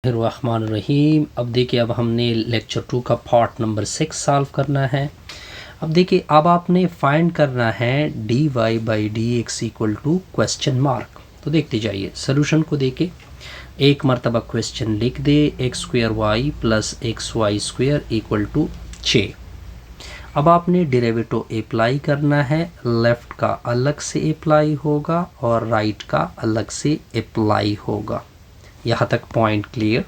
रहीम। अब देखिए, अब हमने लेक्चर 2 का पार्ट नंबर 6 सॉल्व करना है। अब देखिए, अब आपने फाइंड करना है d y by d x equal to question mark. तो देखते जाइए सॉल्यूशन को देके एक मरतबा क्वेश्चन लिख दे, x square y plus x y square equal to 6। अब आपने डेरिवेटिव अप्लाई करना है, लेफ़्ट का अलग से अप्लाई होगा और राइट का अलग से अप्लाई होगा। यहाँ तक पॉइंट क्लियर।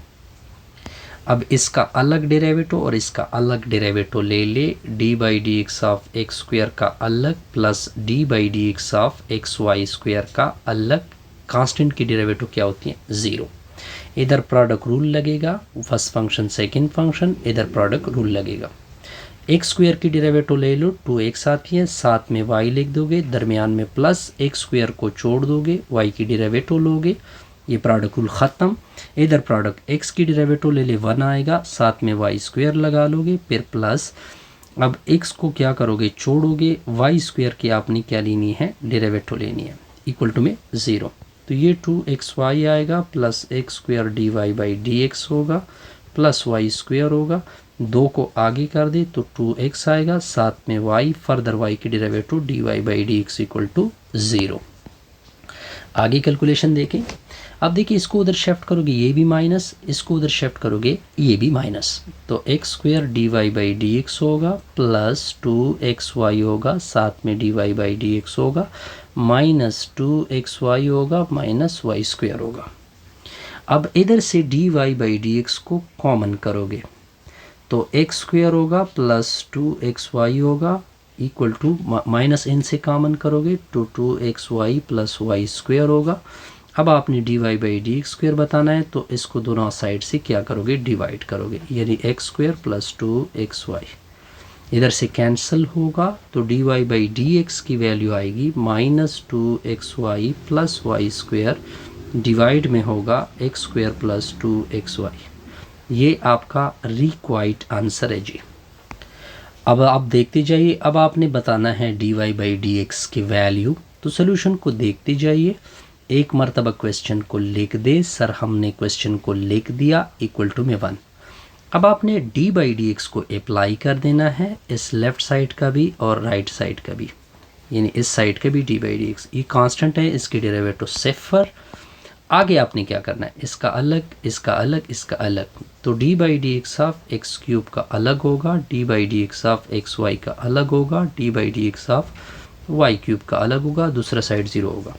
अब इसका अलग डेरिवेटिव और इसका अलग डेरिवेटिव ले ले, d by d x of x square का अलग plus d by d x of x y square का अलग। कांस्टेंट की डेरिवेटिव क्या होती है? ज़ीरो। इधर प्रोडक्ट रूल लगेगा, फर्स्ट फंक्शन सेकंड फंक्शन, इधर प्रोडक्ट रूल लगेगा। एक्स स्क्वायर की डेरिवेटिव ले लो, 2x आती है, साथ में y लिख दोगे, दरमियान में प्लस, एक्स स्क्वायर को छोड़ दोगे, y की डेरिवेटिव लोगे, ये प्रोडक्ट रूल ख़त्म। इधर प्रोडक्ट x की डेरिवेटिव ले ले 1 आएगा, साथ में y स्क्वायर लगा लोगे, फिर प्लस। अब x को क्या करोगे? छोड़ोगे, y स्क्वायर की आपने क्या लेनी है? डेरिवेटिव लेनी है, इक्वल टू में 0। तो ये 2xy आएगा plus x square d y by d x होगा प्लस वाई स्क्वायर होगा। 2 को आगे कर दे तो 2x आएगा, साथ में y, फर्दर y की derivative d y by d x equal to 0। आगे कैलकुलेशन देखें। अब देखिए, इसको उधर शिफ्ट करोगे ये भी माइनस, इसको उधर शिफ्ट करोगे ये भी माइनस। तो x square d y by d x होगा प्लस 2xy होगा, साथ में d y by d x होगा, माइनस 2xy होगा, माइनस वाई स्क्वायर होगा। अब इधर से d y by d x को कॉमन करोगे तो एक्स स्क्वायर होगा प्लस 2xy होगा इक्वल टू, माइनस इनसे कॉमन करोगे तो 2xy प्लस वाई स्क्वायर होगा। अब आपने d y by d x square बताना है तो इसको दोनों साइड से क्या करोगे? डिवाइड करोगे, यानी एक्स स्क्वायर प्लस 2xy इधर से कैंसिल होगा तो d y by d x की वैल्यू आएगी minus 2xy plus y square, divide में होगा एक्स स्क्वायर प्लस 2xy। ये आपका रिक्वायर्ड आंसर है जी। अब आप देखते जाइए, अब आपने बताना है d y by d x की वैल्यू। तो सोल्यूशन को देखते जाइए, एक मरतबा क्वेश्चन को लिख दे, सर हमने क्वेश्चन को लिख दिया, इक्वल टू में 1। अब आपने डी बाई डी एक्स को अप्लाई कर देना है, इस लेफ़्ट साइड का भी और राइट साइड का भी, यानी इस साइड का भी डी बाई डी एक्स। ये कांस्टेंट है, इसकी डेरिवेटिव सिफर। आगे आपने क्या करना है? इसका अलग, इसका अलग, इसका अलग। तो d by d x of x cube का अलग होगा, d by d x of x y का अलग होगा, d by d x of y cube का अलग होगा, दूसरा साइड 0 होगा।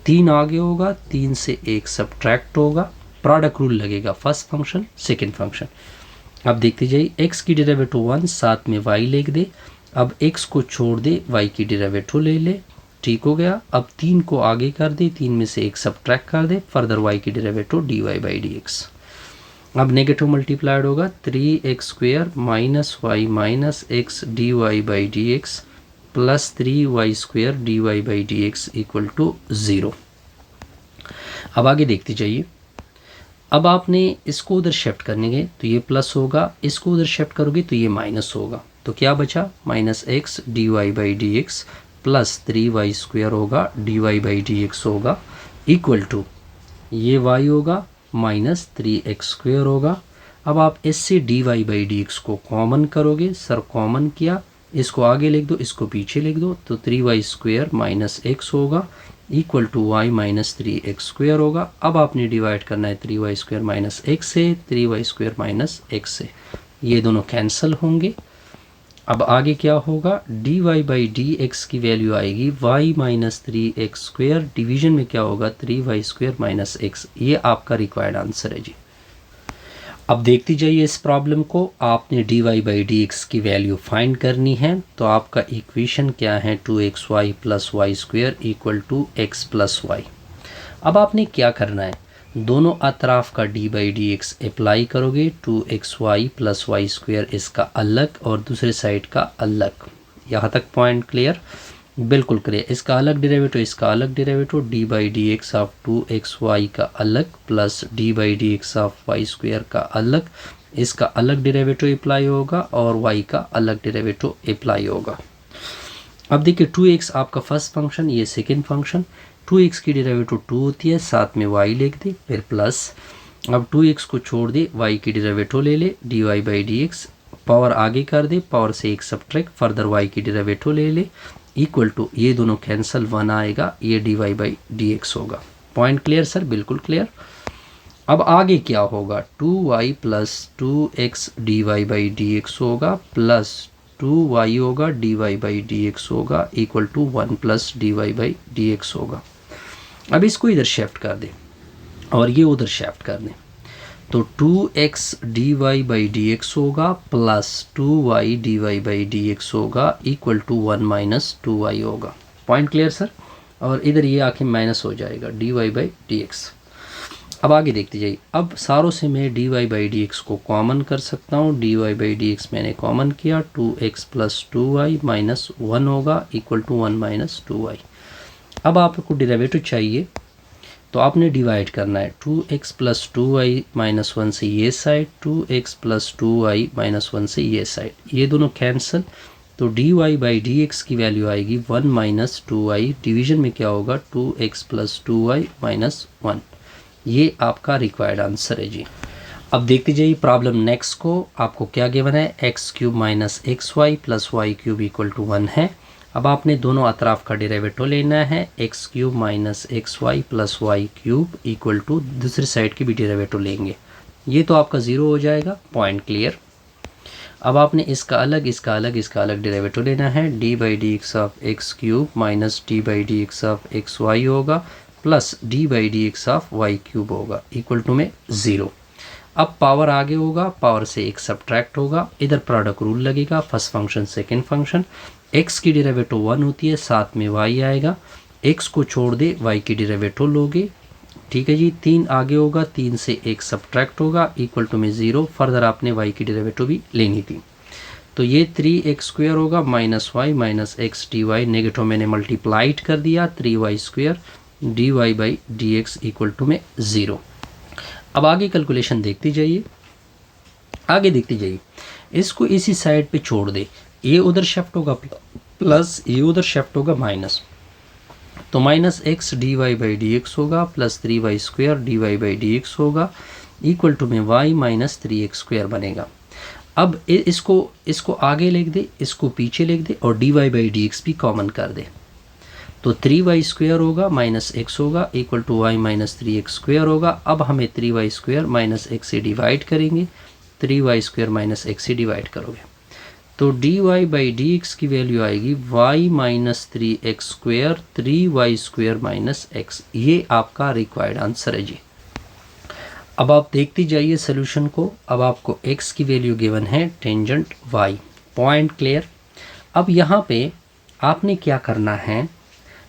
3 आगे होगा, 3 से 1 सब्ट्रैक्ट होगा, प्रोडक्ट रूल लगेगा, फर्स्ट फंक्शन सेकंड फंक्शन। अब देखते जाइए, x की डेरिवेटिव 1, साथ में y लिख दे। अब x को छोड़ दे, y की डेरिवेटिव ले ले, ठीक हो गया। अब 3 को आगे कर दे, 3 में से 1 सब्ट्रैक्ट कर दे, फर्दर y की derivative d y by d x. अब नेगेटिव मल्टीप्लाइड होगा, 3x square minus y minus x d y by d x plus 3y square d y by d x equal to 0। अब आगे देखते जाइए, अब आपने इसको उधर शिफ्ट करेंगे तो ये प्लस होगा, इसको उधर शिफ्ट करोगे तो ये माइनस होगा। तो क्या बचा? Minus x d y by d x plus 3y square होगा, d y by d x होगा, इक्वल टू ये y होगा माइनस 3x स्क्वायर होगा। अब आप इससे d y by d x को कॉमन करोगे, सर कॉमन किया, इसको आगे लिख दो, इसको पीछे लिख दो, तो 3y स्क्वायर माइनस एक्स होगा equal to y minus 3x square होगा। अब आपने डिवाइड करना है 3y स्क्वायर माइनस एक्स से, 3y स्क्वायर माइनस एक्स से, ये दोनों कैंसिल होंगे। अब आगे क्या होगा? D y by d x की वैल्यू आएगी y minus 3x square, division में क्या होगा? 3y square minus x. ये आपका रिक्वायर्ड आंसर है जी। अब देखते जाइए इस प्रॉब्लम को, आपने d y by d x की वैल्यू फाइंड करनी है। तो आपका इक्वेशन क्या है? 2xy plus y square equal to x plus y. अब आपने क्या करना है? दोनों अतराफ का d by d x apply करोगे, 2xy प्लस वाई स्क्वायर इसका अलग और दूसरे साइड का अलग। यहाँ तक पॉइंट क्लियर? बिल्कुल क्लियर। इसका अलग डेरिवेटिव, इसका अलग derivative, d by d x of 2xy का अलग plus d by d x of y square का अलग, इसका अलग डेरिवेटिव अप्लाई होगा और y का अलग डेरिवेटिव अप्लाई होगा। अब देखिए 2x आपका फर्स्ट फंक्शन, ये सेकंड फंक्शन, 2x की डेरिवेटिव 2 होती है, साथ में y लिख दी, फिर प्लस अब 2x को छोड़ दे, y की डेरिवेटिव ले ले, dy by d x, power आगे कर दे, पावर से एक सब्ट्रैक्ट, फर्दर y की डेरिवेटिव ले ले, इक्वल टू ये दोनों कैंसिल, 1 आएगा, ये dy बाई डी एक्स होगा। Point clear sir? बिल्कुल क्लियर। अब आगे क्या होगा, 2y plus 2x dy by d x होगा, प्लस 2y होगा, dy बाई डी एक्स होगा, equal to 1 plus dy by d x होगा। अब इसको इधर शिफ्ट कर दे और ये उधर शिफ्ट कर दें, तो 2x dy by d x होगा, plus 2y dy by d x होगा, इक्वल टू 1 माइनस 2y होगा। Point clear sir? और इधर ये आके माइनस हो जाएगा, dy बाई डी एक्स। अब आगे देखते जाइए, अब सारों से मैं dy बाई डी एक्स को कॉमन कर सकता हूँ, dy बाई डी एक्स मैंने कॉमन किया, 2x प्लस 2y माइनस 1 होगा, इक्वल टू 1 माइनस 2y। अब आपको डेरिवेटिव चाहिए तो आपने डिवाइड करना है, 2x प्लस 2y माइनस 1 से ये side, 2x plus 2y minus 1 से ये साइड, ये दोनों कैंसिल, तो dy बाई डी एक्स की वैल्यू आएगी 1 माइनस 2y, डिवीजन में क्या होगा, 2x प्लस 2y माइनस 1। ये आपका रिक्वायर्ड आंसर है जी। अब देखते जाइए प्रॉब्लम नेक्स्ट को, आपको क्या गिवन है, x cube minus x y plus y cube equal to 1 है। अब आपने दोनों अतराफ का डेरिवेटिव लेना है, x cube minus x y plus y cube equal to दूसरी साइड की भी डेरिवेटिव लेंगे, ये तो आपका 0 हो जाएगा। Point clear. अब आपने इसका अलग, इसका अलग, इसका अलग डेरिवेटिव लेना है, d by d x of x cube minus d by d x of x y होगा, plus d by d x of y cube होगा, इक्वल टू में 0। अब पावर आगे होगा, पावर से एक सब्ट्रैक्ट होगा, इधर प्रोडक्ट रूल लगेगा, first function second function, x की डेरिवेटिव 1 होती है, साथ में y आएगा, x को छोड़ दे, y की डेरिवेटिव लोगे, ठीक है जी। 3 आगे होगा, 3 से एक सब्ट्रैक्ट होगा, इक्वल टू में 0, फर्दर आपने y की डेरिवेटिव भी लेनी थी, तो ये 3x स्क्वायर होगा minus y minus x d y, negative मैंने मल्टीप्लाइड कर दिया, 3y square d y by d x equal to में 0। अब आगे कैलकुलेशन देखते जाइए, आगे देखते जाइए, इसको इसी साइड पे छोड़ दे, ये उधर शिफ्ट होगा प्लस, ये उधर शिफ्ट होगा माइनस, तो minus x d y by d x होगा, plus 3y square d y by d x होगा, इक्वल टू में y माइनस 3x स्क्वायर बनेगा। अब इसको आगे लिख दे, इसको पीछे लिख दे, और d y by d x भी कॉमन कर दे, तो 3y स्क्वायर होगा माइनस एक्स होगा, equal to y minus 3x square होगा। अब हमें 3y स्क्वायर माइनस एक्स से डिवाइड करेंगे, 3y स्क्वायर माइनस एक्स से डिवाइड करोगे, तो d y by d x की वैल्यू आएगी y minus 3x square 3y square minus x. ये आपका रिक्वायर्ड आंसर है जी। अब आप देखते जाइए सोल्यूशन को, अब आपको x की वैल्यू गिवन है टेंजेंट y। Point clear. अब यहाँ पे आपने क्या करना है,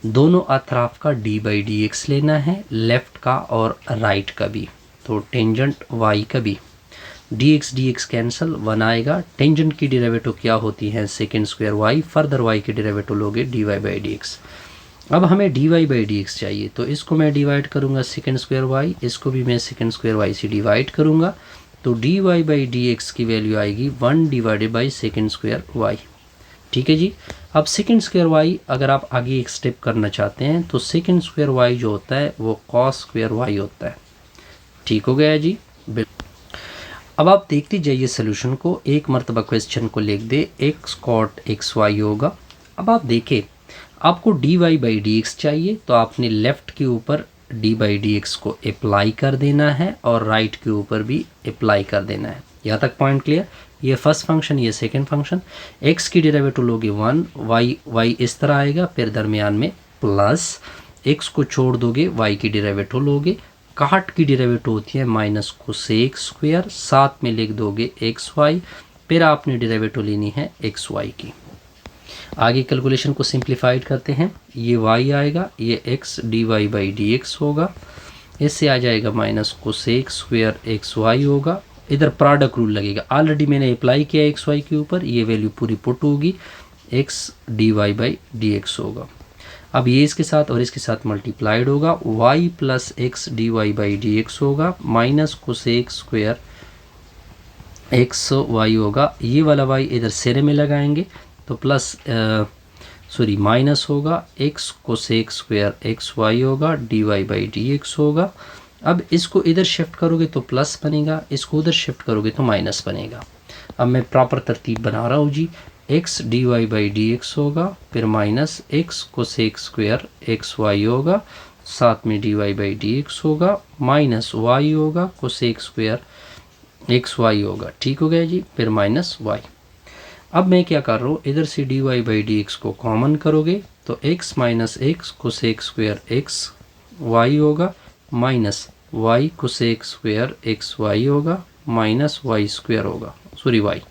दोनों अतराफ का डी बाई डी एक्स लेना है, लेफ्ट का और राइट का भी, तो टेंजेंट y का भी, डी एक्स कैंसिल, 1 आएगा। टेंजेंट की डेरिवेटिव क्या होती है, second square y, further y की डेरिवेटिव लोगे d y by d x. अब हमें d y by d x चाहिए, तो इसको मैं डिवाइड करूँगा सेकेंड स्क्वायर y, इसको भी मैं सेकेंड स्क्वायर y से डिवाइड करूँगा, तो d y by d x की वैल्यू आएगी 1 divided by second square y। ठीक है जी। अब सेकेंड स्क्वायर y अगर आप आगे एक स्टेप करना चाहते हैं, तो सेकेंड स्क्वायर y जो होता है वो कॉस स्क्वायर y होता है। ठीक हो गया जी। अब आप देखते जाइए सोल्यूशन को, एक मरतबा क्वेश्चन को लिख दे, एक्स कॉट एक्स वाई होगा। अब आप देखें, आपको d y by d x चाहिए, तो आपने लेफ़्ट के ऊपर डी बाई डी एक्स को अप्लाई कर देना है और राइट के ऊपर भी अप्लाई कर देना है। यहाँ तक पॉइंट क्लियर। ये फर्स्ट फंक्शन, ये सेकंड फंक्शन, एक्स की डेरिवेटिव लोगे 1, वाई इस तरह आएगा, फिर दरमियान में प्लस, एक्स को छोड़ दोगे, वाई की डेरिवेटिव लोगे, काट की डेरिवेटिव होती है माइनस कोसेक स्क्वायर, साथ में लिख दोगे एक्स वाई, फिर आपने डेरिवेटिव लेनी है एक्स वाई की। आगे कैलकुलेशन को सिंप्लीफाइड करते हैं, ये y आएगा, ये x d y by d x होगा, इससे आ जाएगा minus cosec square x y होगा, इधर प्रोडक्ट रूल लगेगा, ऑलरेडी मैंने अप्लाई किया एक्स वाई के ऊपर, ये वैल्यू पूरी पुट होगी, x d y by d x होगा। अब ये इसके साथ और इसके साथ मल्टीप्लाइड होगा, y plus x d y by d x होगा, minus cosec square x y होगा, ये वाला y इधर सिरे में लगाएंगे, तो प्लस माइनस होगा, x cosec square x y होगा, d y by d x होगा, अब इसको इधर शिफ्ट करोगे तो प्लस बनेगा, इसको उधर शिफ्ट करोगे तो माइनस बनेगा। अब मैं प्रॉपर तरतीब बना रहा हूँ जी। X d y by d x होगा, फिर minus x cosec square x y होगा, साथ में d y by d x होगा, माइनस वाई होगा कोसेक स्क्वायर एक्स वाई होगा। ठीक हो गया जी, फिर माइनस वाई। अब मैं क्या कर रहा हूँ, इधर से d y by d x को कॉमन करोगे तो x minus x cosec square x y होगा, minus y cosec square x y होगा, माइनस वाई स्क्वायर होगा, सॉरी वाई।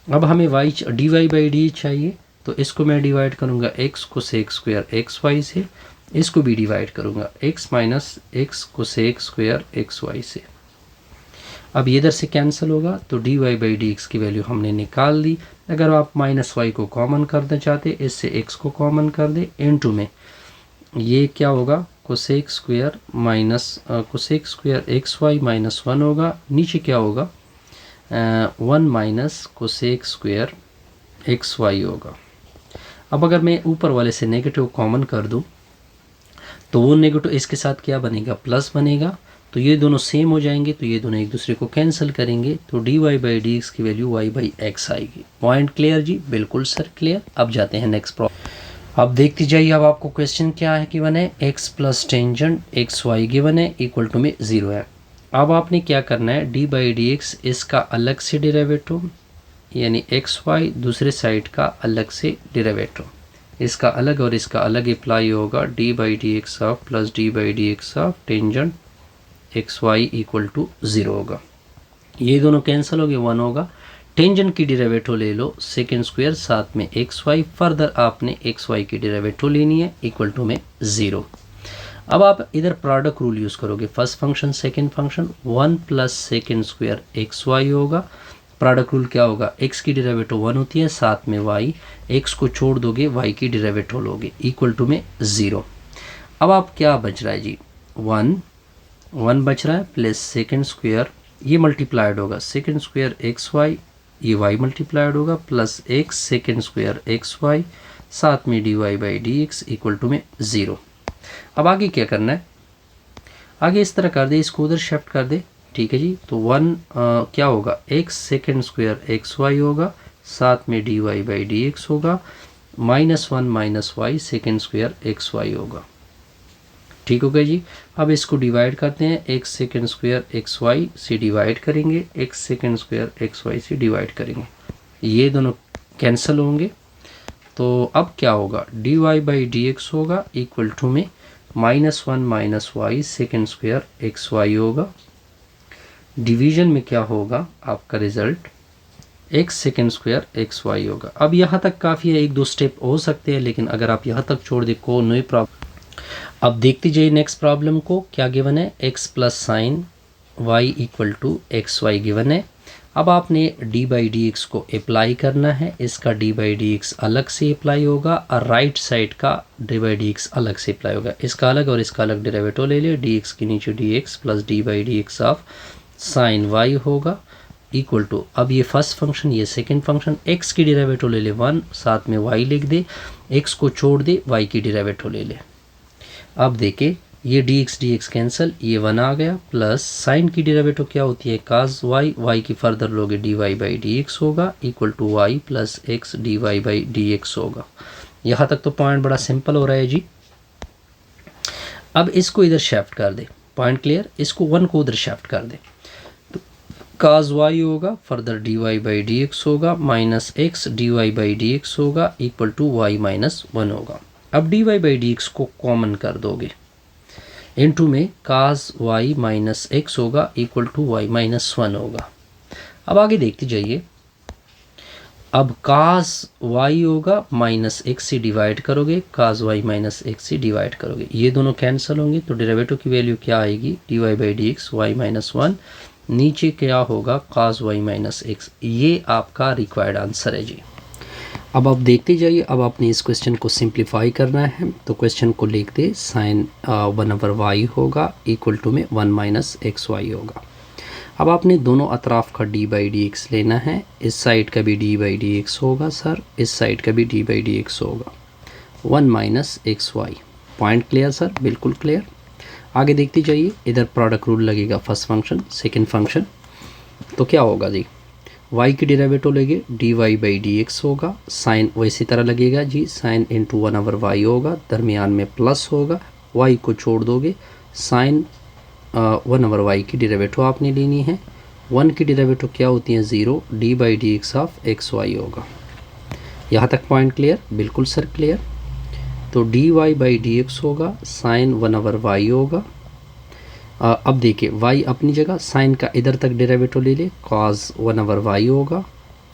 अब हमें y d y by d चाहिए, तो इसको मैं डिवाइड करूँगा x cosec square x y से, इसको भी डिवाइड करूँगा x minus x cosec square x y से। अब इधर से कैंसिल होगा तो d y by d x की वैल्यू हमने निकाल दी। अगर आप माइनस वाई को कॉमन करना चाहते, इससे एक्स को कॉमन कर दे, इनटू में ये क्या होगा cosec square minus cosec square x y minus 1 होगा, नीचे क्या होगा 1 minus cosec square x y होगा। अब अगर मैं ऊपर वाले से नेगेटिव कॉमन कर दूं तो वो नेगेटिव इसके साथ क्या बनेगा प्लस बनेगा, तो ये दोनों सेम हो जाएंगे, तो ये दोनों एक दूसरे को कैंसिल करेंगे, तो d y by d x की वैल्यू वाई बाई एक्स आएगी। पॉइंट क्लियर जी? बिल्कुल सर क्लियर। अब जाते हैं नेक्स्ट प्रॉब्लम। अब देखते जाइए, अब आपको क्वेश्चन क्या है गिवन है, x plus tangent x y given है, इक्वल टू में 0 है। अब आपने क्या करना है, डी बाई डी एक्स इसका अलग से डेरिवेटिव, यानी एक्स वाई दूसरे साइड का अलग से डेरिवेटिव, इसका अलग और इसका अलग अप्लाई होगा, d by d x of plus d by d x of tangent x y equal to 0 होगा। ये दोनों कैंसिल हो गए, 1 होगा। टेंजेंट की डेरिवेटिव ले लो सेकेंड स्क्वायर, साथ में एक्स वाई, फर्दर आपने एक्स वाई की डेरिवेटिव लेनी है, इक्वल टू में 0। अब आप इधर प्रोडक्ट रूल यूज़ करोगे, first function second function, 1 plus second square x y होगा। प्रोडक्ट रूल क्या होगा, एक्स की डेरिवेटिव 1 होती है, साथ में वाई, एक्स को छोड़ दोगे वाई की डेरिवेटिव लोगे, इक्वल टू में 0। अब आप क्या बच रहा है जी, 1 बच रहा है, प्लस सेकेंड स्क्वायर, ये मल्टीप्लाइड होगा सेकेंड स्क्वायर एक्स वाई, ये वाई मल्टीप्लाइड होगा, plus x second square x y, साथ में d y by d x equal to में 0। अब आगे क्या करना है, आगे इस तरह कर दे, इसको उधर शिफ्ट कर दे, ठीक है जी। तो 1 क्या होगा, x second square x y होगा, साथ में d y by d x होगा, -1 minus y second square x y होगा। ठीक हो गया जी। अब इसको डिवाइड करते हैं, x second square x y से डिवाइड करेंगे, x second square x y से डिवाइड करेंगे, ये दोनों कैंसिल होंगे। तो अब क्या होगा, d y by d x होगा, इक्वल टू में -1 minus y second square x y होगा। डिवीजन में क्या होगा आपका result, x second square x y होगा। अब यहाँ तक काफ़ी है, 1-2 स्टेप हो सकते हैं, लेकिन अगर आप यहाँ तक छोड़ दे को नो प्रॉब्लम। अब देखते जाइए नेक्स्ट प्रॉब्लम को, क्या गिवन है, x plus sine y equal to x y given है। अब आपने डी बाई डी एक्स को अप्लाई करना है, इसका डी बाई डी एक्स अलग से अप्लाई होगा और राइट साइड का डी बाई डी एक्स अलग से अप्लाई होगा, इसका अलग और इसका अलग डेरिवेटिव ले लिया, डी एक्स के नीचे d x plus d by d x of sine y होगा, इक्वल टू, अब ये फर्स्ट फंक्शन ये सेकंड फंक्शन, एक्स की डेरिवेटिव ले ले 1, साथ में वाई लिख दे, एक्स को छोड़ दे, वाई की डेरिवेटिव ले ले। अब देखे ये डी एक्स कैंसिल, ये 1 आ गया, प्लस साइन की डेरिवेटिव क्या होती है काज वाई, वाई की फर्दर लोगे d y by d x होगा, equal to y plus x d y by d x होगा। यहाँ तक तो पॉइंट बड़ा सिंपल हो रहा है जी। अब इसको इधर शिफ्ट कर दे, पॉइंट क्लियर, इसको 1 को उधर शिफ्ट कर दे, तो काज वाई होगा, further d y by d x होगा, minus x d y by d x होगा, इक्वल टू वाई माइनस 1 होगा। अब d y by d x को कॉमन कर दोगे, इनटू में काज वाई माइनस एक्स होगा, इक्वल टू वाई माइनस 1 होगा। अब आगे देखते जाइए, अब काज वाई होगा माइनस एक्स से डिवाइड करोगे, काज वाई माइनस एक्स से डिवाइड करोगे, ये दोनों कैंसिल होंगे, तो डेरिवेटिव की वैल्यू क्या आएगी, d y by d x y minus 1, नीचे क्या होगा काज वाई माइनस एक्स। ये आपका रिक्वायर्ड आंसर है जी। अब आप देखते जाइए, अब आपने इस क्वेश्चन को सिंप्लीफाई करना है, तो क्वेश्चन को लिख दे, साइन 1/y होगा, इक्वल टू में 1 माइनस एक्स वाई होगा। अब आपने दोनों अतराफ का डी बाई डी एक्स लेना है, इस साइड का भी डी बाई डी एक्स होगा सर, इस साइड का भी डी बाई डी एक्स होगा, 1 minus x y. Point clear sir, बिल्कुल क्लियर। आगे देखते जाइए, इधर प्रोडक्ट रूल लगेगा फर्स्ट फंक्शन सेकंड फंक्शन, तो क्या होगा जी, y की डेरिवेटिव लेंगे dy/dx होगा, साइन वैसी तरह लगेगा जी, साइन इंटू 1/y होगा, दरमियान में प्लस होगा, y को छोड़ दोगे, साइन 1/y की डेरिवेटिव आपने लेनी है, 1 की डेरिवेटिव क्या होती है 0, d/dx ऑफ xy होगा। यहाँ तक पॉइंट क्लियर? बिल्कुल सर क्लियर। तो dy/dx होगा, साइन 1/y होगा। अब देखिए y अपनी जगह, साइन का इधर तक डेरिवेटिव ले ले, cos 1/y होगा,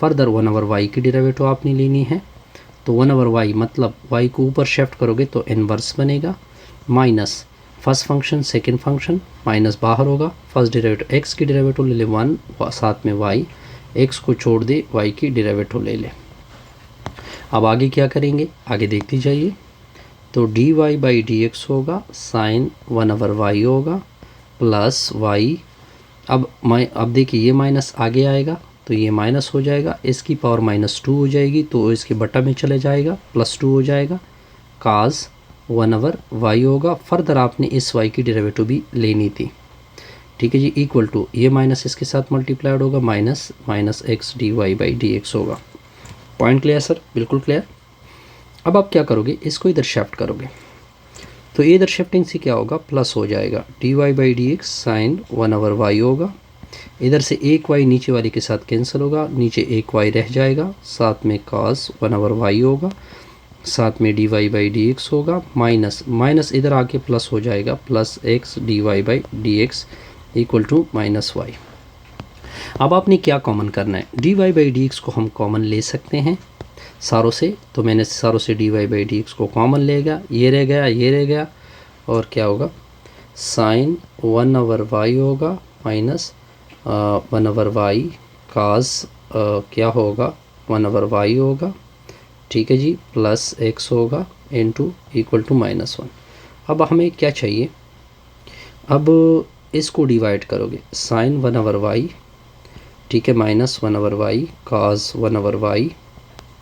फर्दर 1/y की डेरिवेटिव आपने लेनी है, तो 1/y मतलब y को ऊपर शिफ्ट करोगे तो इनवर्स बनेगा, minus first function second function, minus बाहर होगा, फर्स्ट डेरिवेटिव x की डेरिवेटिव ले ले 1, साथ में y, x को छोड़ दे y की डेरिवेटिव ले ले। अब आगे क्या करेंगे, आगे देखते जाइए, तो dy/dx होगा, साइन 1/y होगा प्लस y, अब देखिए ये माइनस आगे आएगा तो ये माइनस हो जाएगा, इसकी पावर -2 हो जाएगी तो इसके बटा में चले जाएगा, +2 हो जाएगा, cos 1/y होगा, फर्दर आपने इस y की डेरिवेटिव भी लेनी थी, ठीक है जी, इक्वल टू ये माइनस इसके साथ मल्टीप्लाइड होगा, माइनस x dy/dx होगा। Point clear sir? बिल्कुल क्लियर। अब आप क्या करोगे, इसको इधर शिफ्ट करोगे, तो इधर शिफ्टिंग से क्या होगा, प्लस हो जाएगा, dy/dx साइन 1/y होगा, इधर से एक y नीचे वाले के साथ कैंसिल होगा, नीचे एक y रह जाएगा, साथ में cos 1/y होगा, साथ में dy/dx होगा, माइनस इधर आके प्लस हो जाएगा, plus x dy/dx equal to -y। अब आपने क्या कॉमन करना है, dy/dx को हम कॉमन ले सकते हैं सारों से, तो मैंने सारों से dy/dx को कॉमन लेगा, ये रह गया, ये रह गया, और क्या होगा, साइन 1/y होगा माइनस 1/y, cos क्या होगा 1/y होगा, ठीक है जी, प्लस x होगा इंटू इक्वल टू -1। अब हमें क्या चाहिए, अब इसको डिवाइड करोगे, साइन 1/y, ठीक है, -1/y, cos 1/y,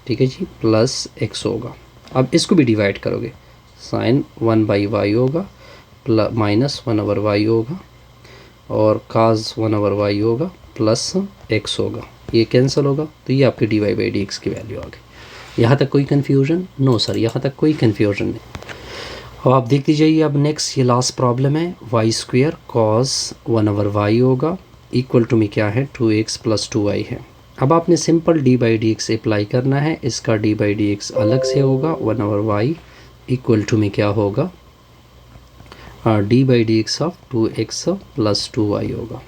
ठीक है जी, प्लस x होगा। अब इसको भी डिवाइड करोगे, साइन 1/y होगा, प्लस -1/y होगा, और cos 1/y होगा, प्लस x होगा, ये कैंसिल होगा, तो ये आपके dy/dx की वैल्यू आ गई। यहाँ तक कोई कन्फ्यूजन? नो सर, यहाँ तक कोई कन्फ्यूजन नहीं। अब आप देख लीजिए, अब नेक्स्ट ये लास्ट प्रॉब्लम है, y² cos 1/y होगा, इक्वल टू में क्या है 2x + 2y है। अब आपने सिंपल d/dx अप्लाई करना है, इसका d/dx अलग से होगा, 1/y इक्वल टू में क्या होगा, d/dx ऑफ 2x + 2y होगा।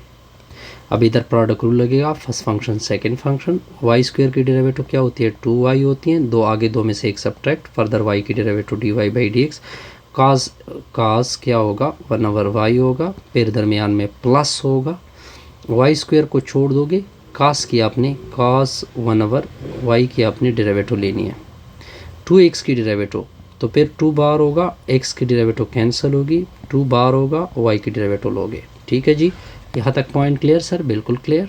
अब इधर प्रोडक्ट रूल लगेगा, first function second function, y² की डेरिवेटिव क्या होती है 2y होती है, दो आगे दो में से एक सब्ट्रैक्ट, फर्दर y की डेरिवेटिव dy/dx, cos क्या होगा 1/y होगा, फिर दरमियान में प्लस होगा, y² को छोड़ दोगे, cos की आपने cos 1/y की आपने डेरिवेटिव लेनी है, 2x की डेरिवेटिव, तो फिर 2 बार होगा, x की डेरिवेटिव कैंसिल होगी, 2 बार होगा, y की डेरिवेटिव लोगे, ठीक है जी। यहाँ तक पॉइंट क्लियर सर? बिल्कुल क्लियर।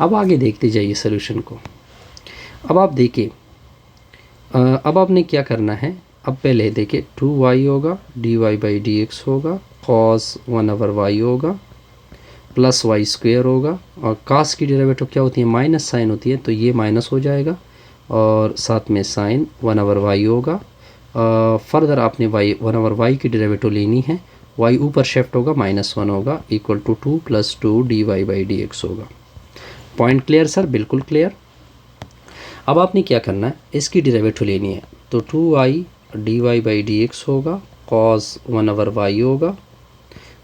अब आगे देखते जाइए सोल्यूशन को। अब आप देखिए, अब आपने क्या करना है, अब पहले देखिए 2y होगा, dy/dx होगा, cos 1/y होगा, प्लस y² होगा, और cos की डेरिवेटिव क्या होती है माइनस साइन होती है, तो ये माइनस हो जाएगा, और साथ में साइन 1/y होगा, फर्दर आपने 1/y की डेरिवेटिव लेनी है, y ऊपर शिफ्ट होगा, -1 होगा, इक्वल टू 2 + 2 dy/dx होगा। Point clear sir? बिल्कुल क्लियर। अब आपने क्या करना है, इसकी डेरिवेटिव लेनी है, तो 2y dy/dx होगा, cos 1/y होगा,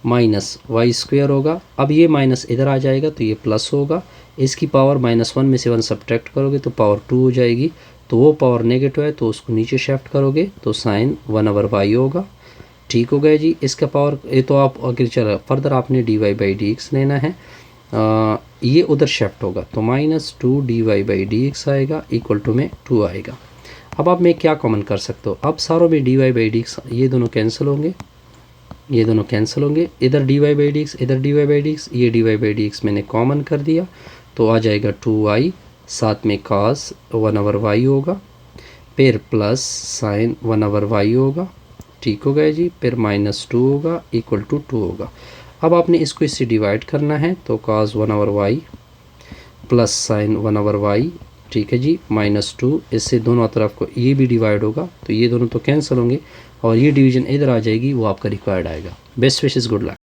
माइनस y² होगा, अब ये माइनस इधर आ जाएगा तो ये प्लस होगा, इसकी पावर -1 में से 1 सब्ट्रैक्ट करोगे तो पावर 2 हो जाएगी, तो वो पावर नेगेटिव है तो उसको नीचे शिफ्ट करोगे तो साइन 1/y होगा, ठीक हो गया जी। इसका पावर ये तो आप अगर चला फर्दर आपने dy/dx लेना है, ये उधर शिफ्ट होगा तो -2 dy/dx आएगा, इक्वल टू में 2 आएगा। अब आप मैं क्या कॉमन कर सकते हो, अब सारों में dy/dx ये दोनों कैंसिल होंगे, ये दोनों कैंसिल होंगे, इधर dy/dx इधर dy/dx, ये dy/dx मैंने कॉमन कर दिया तो आ जाएगा 2y, साथ में cos 1/y होगा, फिर प्लस साइन 1/y होगा, ठीक हो गया जी। फिर -2 होगा इक्वल टू 2 होगा। अब आपने इसको इससे डिवाइड करना है, तो cos 1/y plus sign 1/y, ठीक है जी, -2, इससे दोनों तरफ को ये भी डिवाइड होगा, तो ये दोनों तो कैंसिल होंगे और ये डिवीजन इधर आ जाएगी, वो आपका रिक्वायर्ड आएगा। Best wishes, good luck.